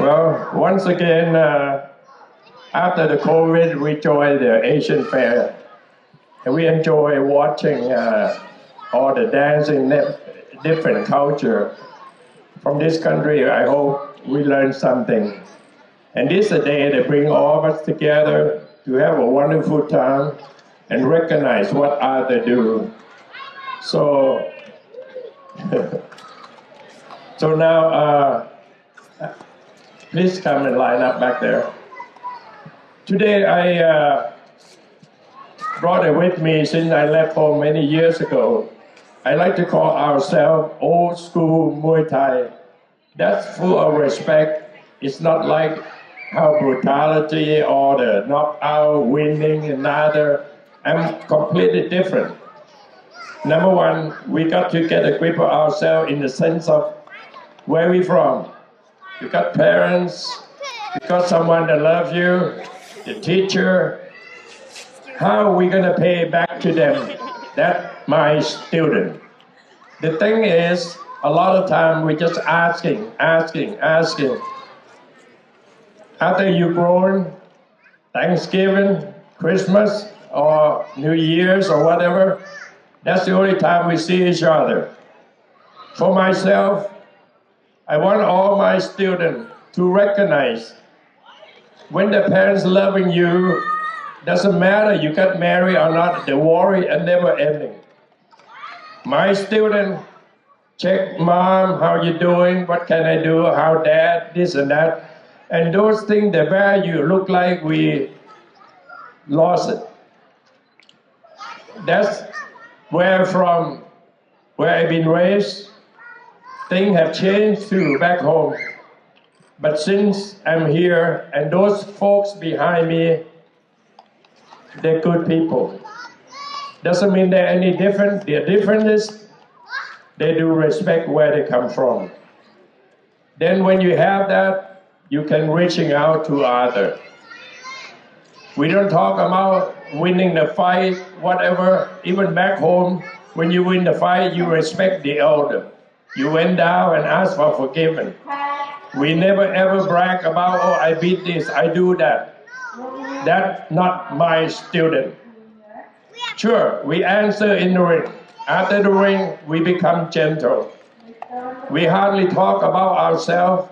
Well, once again, after the COVID, we joined the Asian Fair, and we enjoy watching all the dancing, different culture from this country. I hope we learn something. And this is a day that bring all of us together to have a wonderful time and recognize what others do. So, so now, please come and line up back there. Today I brought it with me since I left home many years ago. I like to call ourselves old school Muay Thai. That's full of respect. It's not like how brutality or the knockout, winning, and other. I'm completely different. Number one, we got to get a grip of ourselves in the sense of where we from. You got parents, you got someone that loves you, the teacher. How are we gonna pay back to them? That's my student. The thing is, a lot of time we just asking. After you grown, Thanksgiving, Christmas, or New Year's or whatever, that's the only time we see each other. For myself, I want all my students to recognize when the parents loving you, doesn't matter you got married or not, the worry are never ending. My student check mom, how you doing, what can I do, how dad, this and that. And those things, the value look like we lost it. That's where I've been raised. Things have changed too back home. But since I'm here and those folks behind me, they're good people. Doesn't mean they're any different. Their difference is they do respect where they come from. Then when you have that, you can reaching out to others. We don't talk about winning the fight, whatever. Even back home, when you win the fight, you respect the elder. You went down and asked for forgiveness. We never ever brag about, oh, I beat this, I do that. That's not my student. Sure, we answer in the ring. After the ring, we become gentle. We hardly talk about ourselves,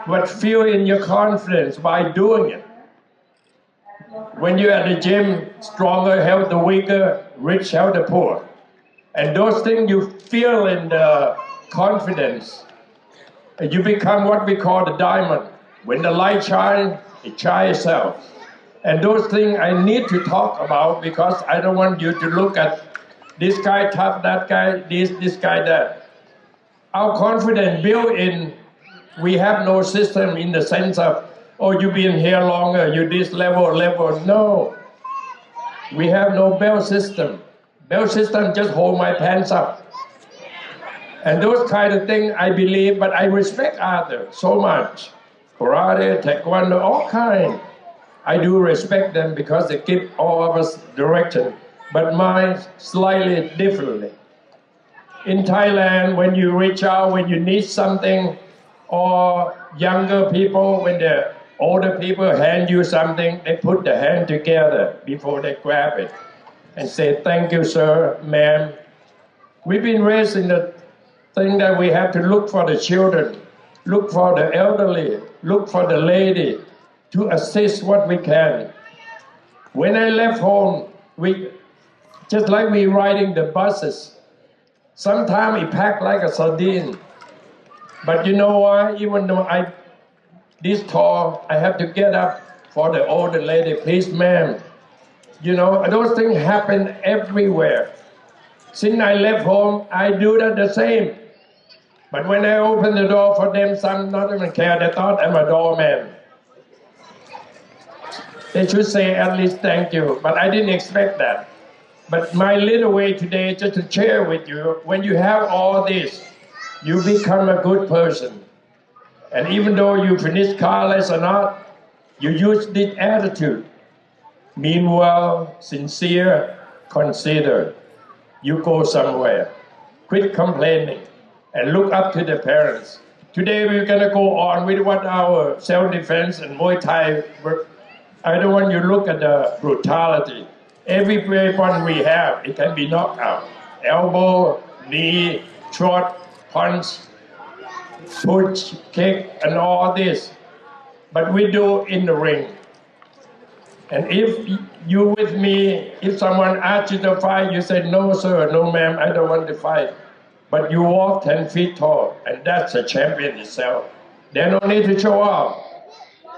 but feel in your confidence by doing it. When you're at the gym, stronger help the weaker, rich help the poor. And those things you feel in the confidence, you become what we call the diamond. When the light shines, it shines itself. And those things I need to talk about because I don't want you to look at this guy tough, that guy, this guy that. Our confidence built in, we have no system in the sense of, oh, you've been here longer, you this level. No. We have no belt system. Belt system just hold my pants up. And those kind of things I believe, but I respect others so much. Karate, taekwondo, all kind. I do respect them because they give all of us direction, but mine slightly differently. In Thailand, when you reach out, when you need something, or younger people, when the older people hand you something, they put the hand together before they grab it and say, thank you, sir, ma'am. We've been raised in the thing that we have to look for the children, look for the elderly, look for the lady to assist what we can. When I left home, just like we riding the buses, sometimes it packed like a sardine. But you know why? Even though I this tall, I have to get up for the older lady, please ma'am. You know, those things happen everywhere. Since I left home, I do that the same. But when I open the door for them, some not even care. They thought I'm a doorman. They should say at least thank you, but I didn't expect that. But my little way today, just to share with you, when you have all this, you become a good person. And even though you finish college or not, you use this attitude. Meanwhile, sincere, considered. You go somewhere. Quit complaining and look up to the parents. Today we're going to go on with what our self-defense and Muay Thai work. I don't want you to look at the brutality. Every weapon we have, it can be knocked out. Elbow, knee, shot, punch, push, kick, and all this. But we do in the ring. And if you with me, if someone asks you to fight, you say, no, sir, no, ma'am, I don't want to fight. But you walk 10 feet tall, and that's a champion itself. They don't need to show off.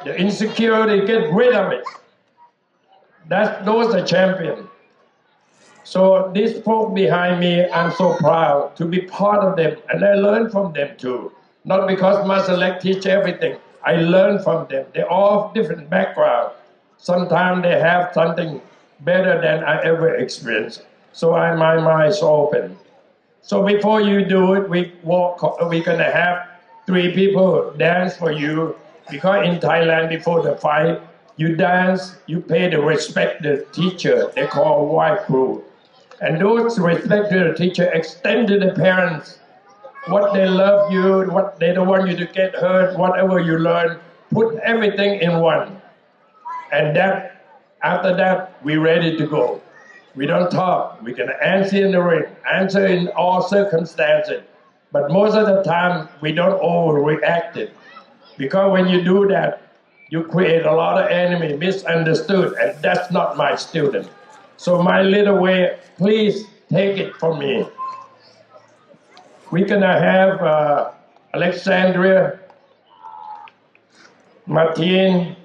The insecurity, get rid of it. Those are champions. So these folk behind me, I'm so proud to be part of them, and I learn from them too. Not because Master Lek teach everything. I learn from them. They're all different backgrounds. Sometimes they have something better than I ever experienced. So my mind is open. So before you do it, we're gonna have 3 people dance for you. Because in Thailand, before the fight, you dance, you pay the respect the teacher. They call white crew. And those respect the teacher extend to the parents. What they love you, what they don't want you to get hurt, whatever you learn, put everything in one. And after that, we're ready to go. We don't talk. We're going to answer in the ring, answer in all circumstances. But most of the time, we don't overreact it. Because when you do that, you create a lot of enemy, misunderstood, and that's not my student. So my little way, please take it from me. We're going to have Alexandria, Martin,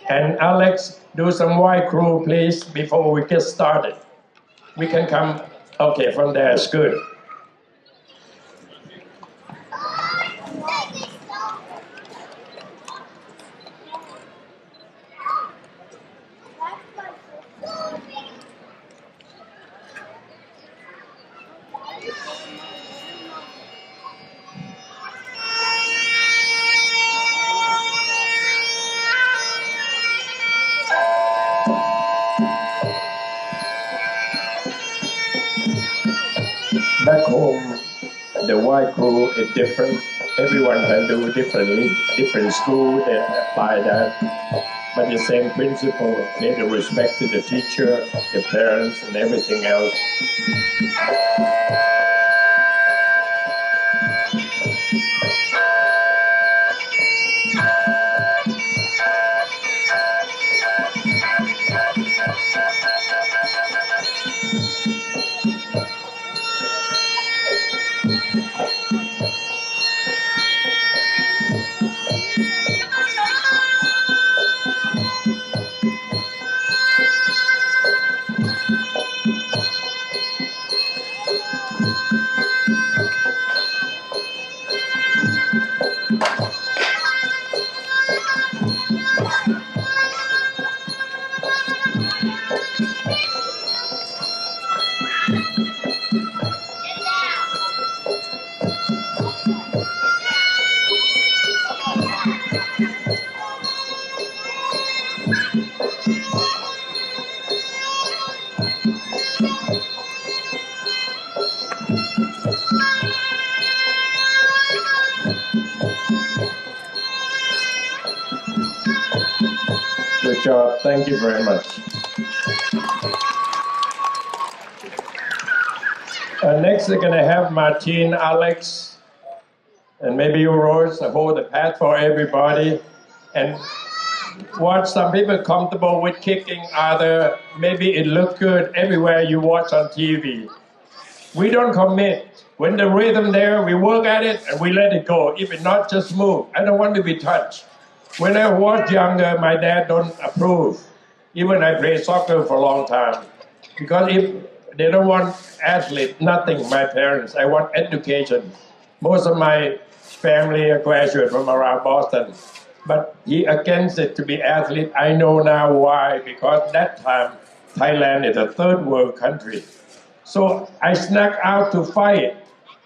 and Alex do some white crew, please, before we get started. We can come, okay, from there, it's good. Back home, the white crew is different. Everyone can do differently. Different school, they apply that. But the same principle, pay the respect to the teacher, the parents, and everything else. Good job. Thank you very much. Next, we're going to have Martin, Alex, and maybe you, Rose, hold the path for everybody. And watch some people comfortable with kicking other. Maybe it looks good everywhere you watch on TV. We don't commit. When the rhythm there, we work at it and we let it go. If it not, just move. I don't want to be touched. When I was younger, my dad don't approve. Even I played soccer for a long time. Because if they don't want athlete, nothing, my parents. I want education. Most of my family are graduate from around Boston. But he against it to be athlete. I know now why. Because that time, Thailand is a third world country. So I snuck out to fight.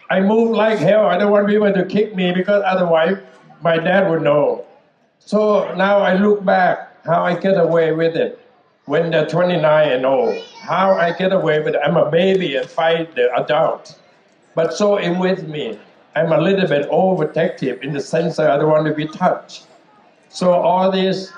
I moved like hell. I don't want people to kick me because otherwise my dad would know. So now I look back how I get away with it when they're 29 and old. How I get away with it. I'm a baby and fight the adult. But so it with me. I'm a little bit overprotective in the sense that I don't want to be touched. So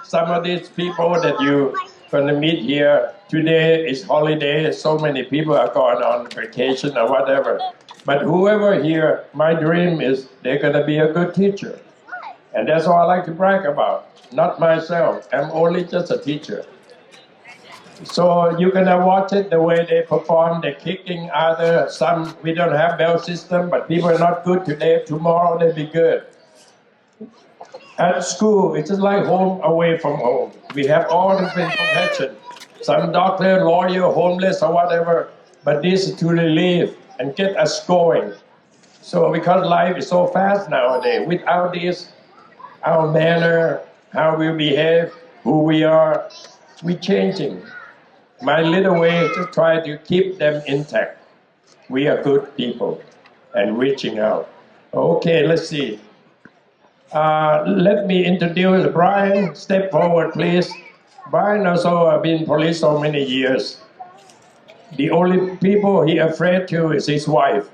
some of these people that you're going to meet here, today is holiday, so many people are going on vacation or whatever. But whoever here, my dream is they're going to be a good teacher. And that's all I like to brag about, not myself. I'm only just a teacher. So you're going to watch it the way they perform, they're kicking other, some, we don't have bell system, but people are not good today, tomorrow they'll be good. At school, it's just like home away from home. We have all different professions. Some doctor, lawyer, homeless, or whatever. But this is to relieve and get us going. So because life is so fast nowadays, without this, our manner, how we behave, who we are, we're changing. My little way is to try to keep them intact. We are good people and reaching out. Okay, let's see. Let me introduce Brian. Step forward, please. Brian also been police so many years. The only people he afraid to is his wife.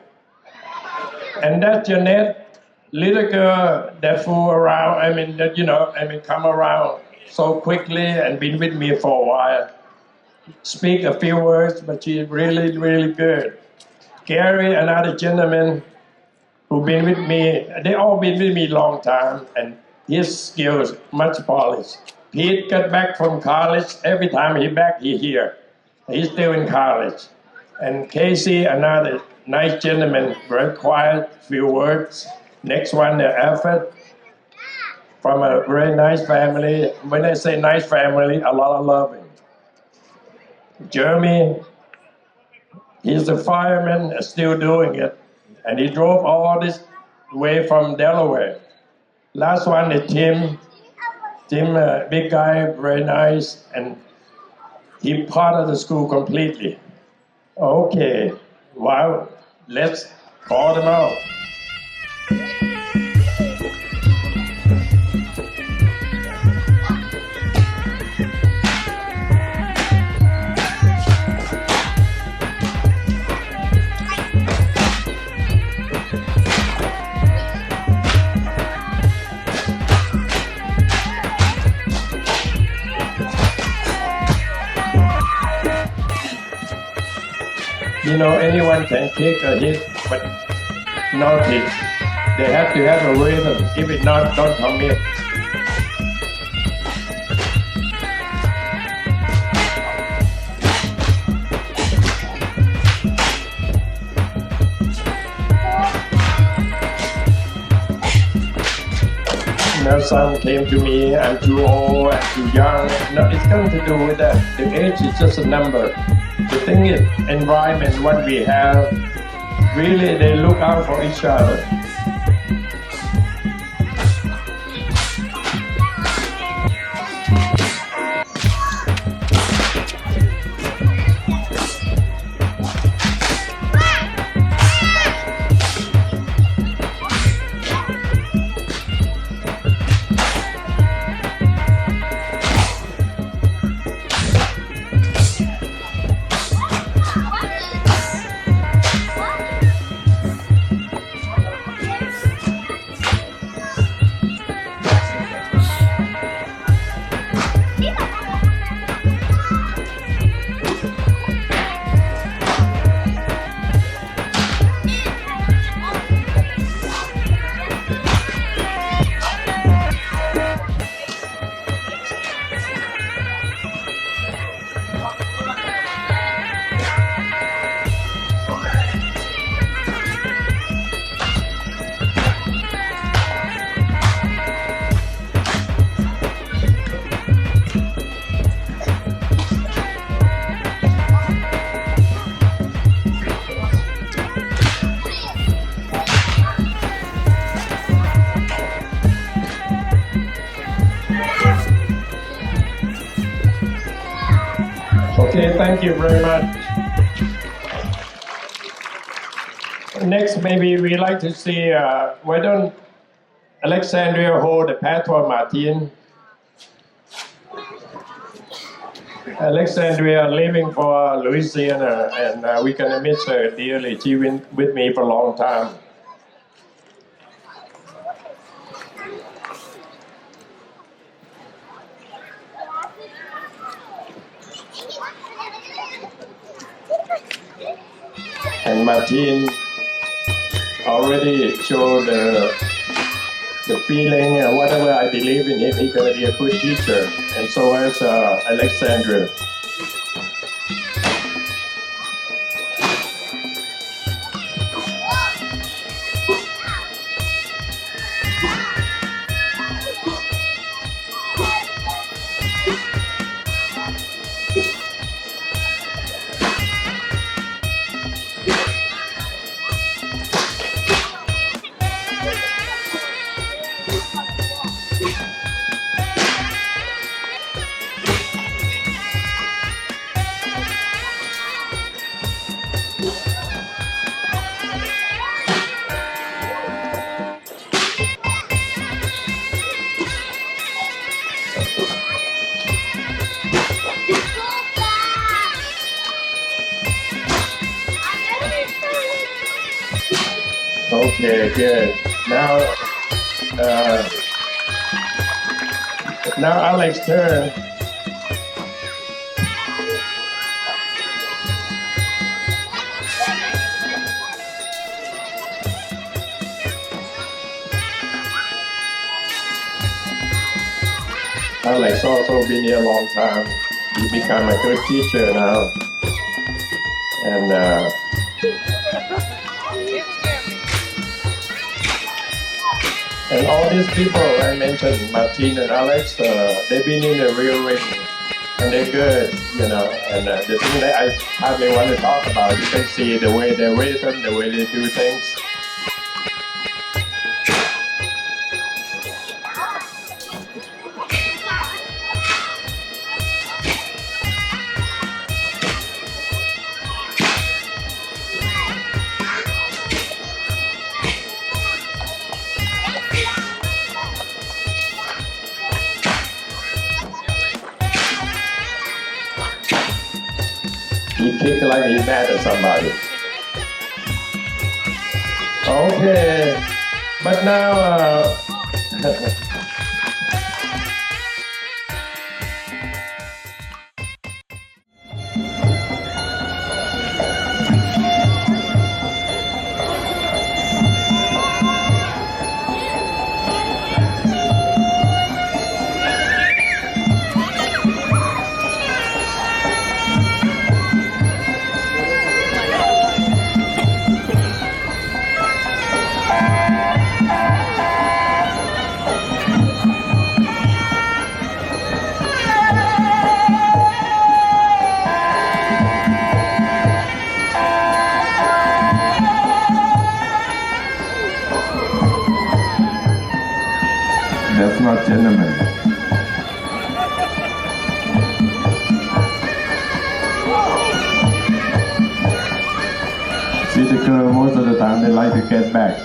And that Jeanette, little girl that fool around, come around so quickly and been with me for a while. Speak a few words, but she's really, really good. Gary, another gentleman, who've been with me, they all been with me a long time, and his skills much polished. Pete got back from college. Every time he back, he here. He's still in college. And Casey, another nice gentleman, very quiet, few words. Next one, the effort from a very nice family. When I say nice family, a lot of loving. Jeremy, he's a fireman, still doing it. And he drove all this way from Delaware. Last one is Tim. Tim, big guy, very nice, and he part of the school completely. Okay, wow, let's call them out. You know, anyone can kick or hit, but not hit. They have to have a rhythm. If it not, don't commit. Now some came to me, I'm too old, I'm too young. No, it's nothing to do with that. The age is just a number. The thing is, environment, what we have, really they look out for each other. Okay, thank you very much. Next, maybe we like to see, why don't Alexandria hold the Patois Martin? Alexandria living for Louisiana, and we're gonna miss her dearly. She been with me for a long time. And Martin already showed the feeling and whatever I believe in him, he's going to be a good teacher. And so is Alexandra. Okay, good. Now Alex's turn. Alex also been here a long time. He become a good teacher now. And all these people I mentioned, Martin and Alex, they've been in the real ring, and they're good, And the thing that I hardly want to talk about, you can see the way they rhythm, the way they do things. He kicked like he mad at somebody. Okay, but now that's not gentlemen. See the girl, most of the time they like to get back.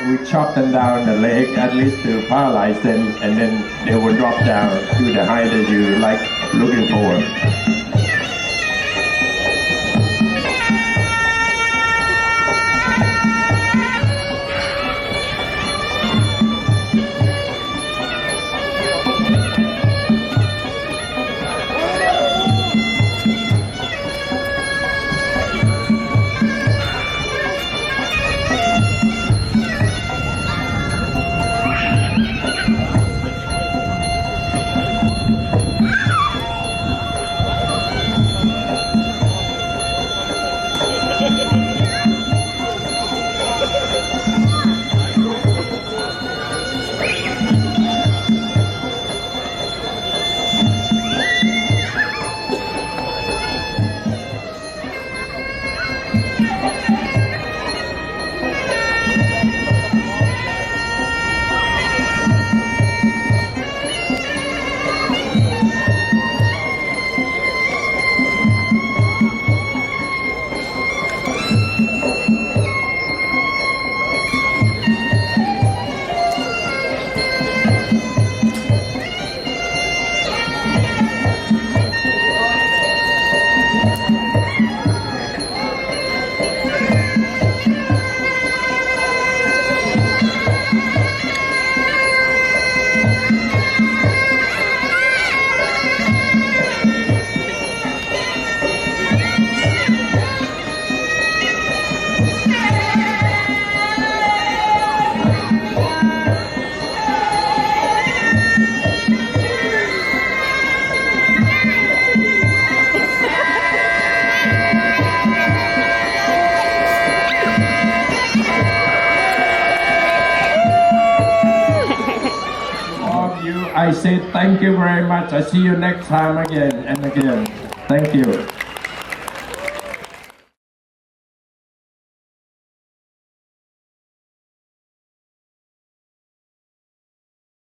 We chop them down the leg, at least to paralyze them, and then they will drop down to the height that you like looking for. I say thank you very much. I see you next time again and again. Thank you.